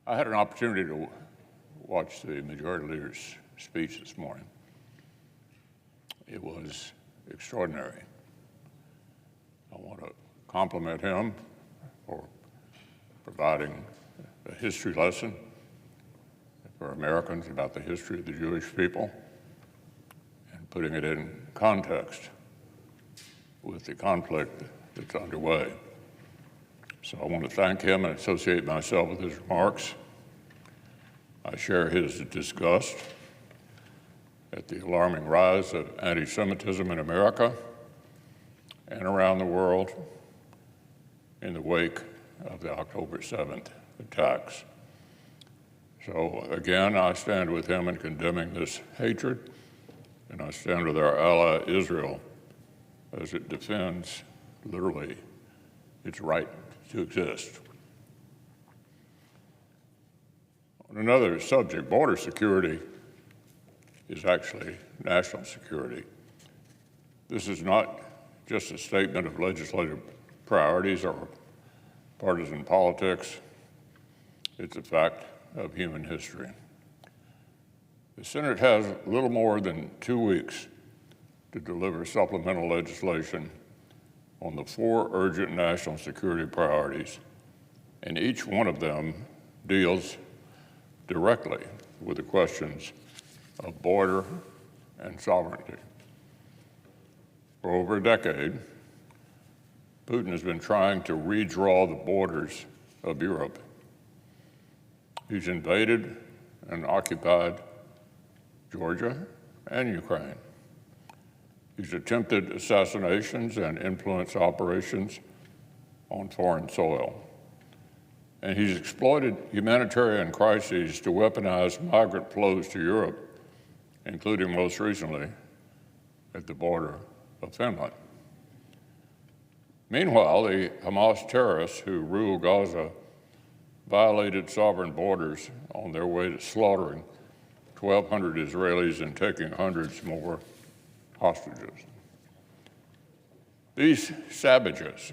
I had an opportunity to watch the Majority Leader's speech this morning. It was extraordinary. I want to compliment him for providing a history lesson for Americans about the history of the Jewish people and putting it in context with the conflict that's underway. So I want to thank him and associate myself with his remarks. I share his disgust at the alarming rise of anti-Semitism in America and around the world in the wake of the October 7th attacks. So again, I stand with him in condemning this hatred, and I stand with our ally Israel as it defends, literally, its right to exist. On another subject, border security is actually national security. This is not just a statement of legislative priorities or partisan politics. It's a fact of human history. The Senate has little more than 2 weeks to deliver supplemental legislation on the 4 urgent national security priorities, and each one of them deals directly with the questions of border and sovereignty. For over a decade, Putin has been trying to redraw the borders of Europe. He's invaded and occupied Georgia and Ukraine. He's attempted assassinations and influence operations on foreign soil. And he's exploited humanitarian crises to weaponize migrant flows to Europe, including most recently at the border of Finland. Meanwhile, the Hamas terrorists who rule Gaza violated sovereign borders on their way to slaughtering 1,200 Israelis and taking hundreds more hostages. These savages'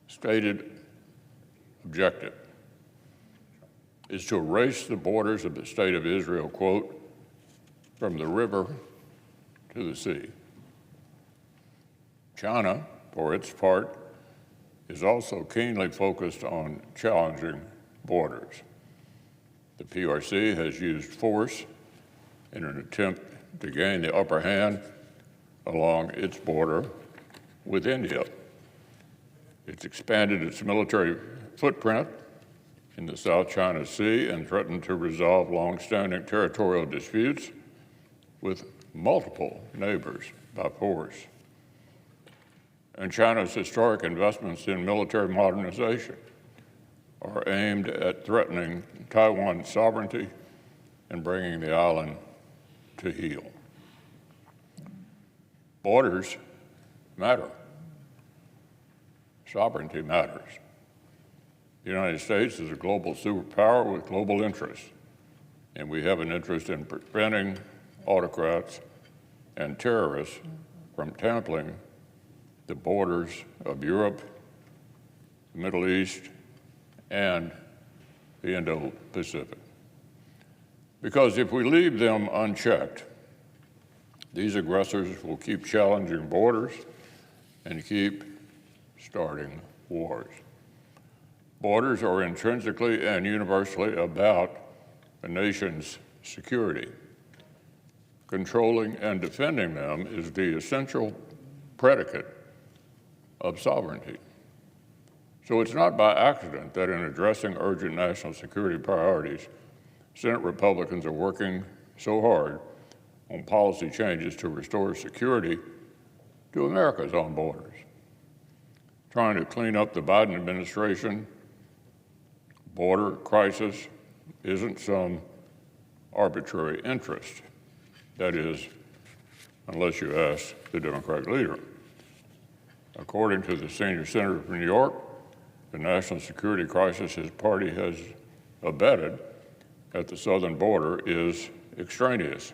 stated objective is to erase the borders of the state of Israel, quote, from the river to the sea. China, for its part, is also keenly focused on challenging borders. The PRC has used force in an attempt to gain the upper hand along its border with India. It's expanded its military footprint in the South China Sea and threatened to resolve long-standing territorial disputes with multiple neighbors by force. And China's historic investments in military modernization are aimed at threatening Taiwan's sovereignty and bringing the island to heel. Borders matter. Sovereignty matters. The United States is a global superpower with global interests, and we have an interest in preventing autocrats and terrorists from trampling the borders of Europe, the Middle East, and the Indo-Pacific. Because if we leave them unchecked, these aggressors will keep challenging borders and keep starting wars. Borders are intrinsically and universally about a nation's security. Controlling and defending them is the essential predicate of sovereignty. So it's not by accident that in addressing urgent national security priorities, Senate Republicans are working so hard on policy changes to restore security to America's own borders. Trying to clean up the Biden administration border crisis isn't some arbitrary interest. That is, unless you ask the Democratic leader. According to the senior senator from New York, the national security crisis his party has abetted at the southern border is extraneous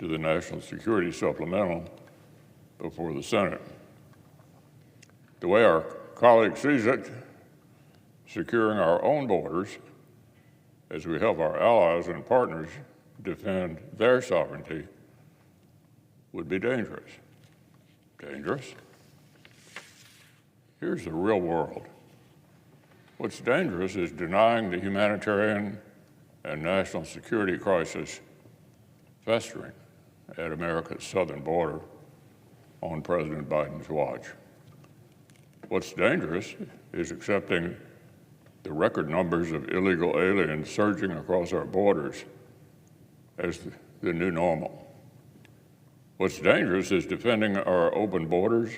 to the national security supplemental before the Senate. The way our colleague sees it, securing our own borders as we help our allies and partners defend their sovereignty would be dangerous. Dangerous? Here's the real world. What's dangerous is denying the humanitarian and national security crisis festering at America's southern border on President Biden's watch. What's dangerous is accepting the record numbers of illegal aliens surging across our borders as the new normal. What's dangerous is defending our open borders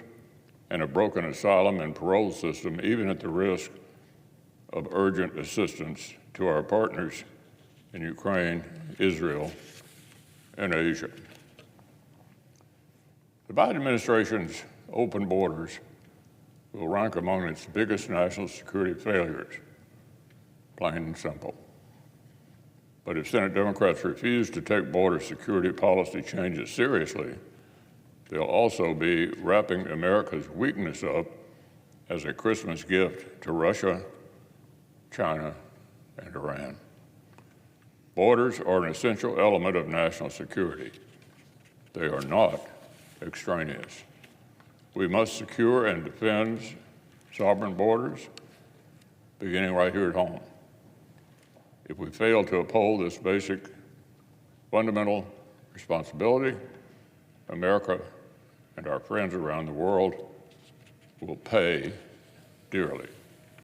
and a broken asylum and parole system, even at the risk of urgent assistance to our partners in Ukraine, Israel, and Asia. The Biden administration's open borders will rank among its biggest national security failures, plain and simple. But if Senate Democrats refuse to take border security policy changes seriously, they'll also be wrapping America's weakness up as a Christmas gift to Russia, China, and Iran. Borders are an essential element of national security. They are not extraneous. We must secure and defend sovereign borders, beginning right here at home. If we fail to uphold this basic fundamental responsibility, America and our friends around the world will pay dearly.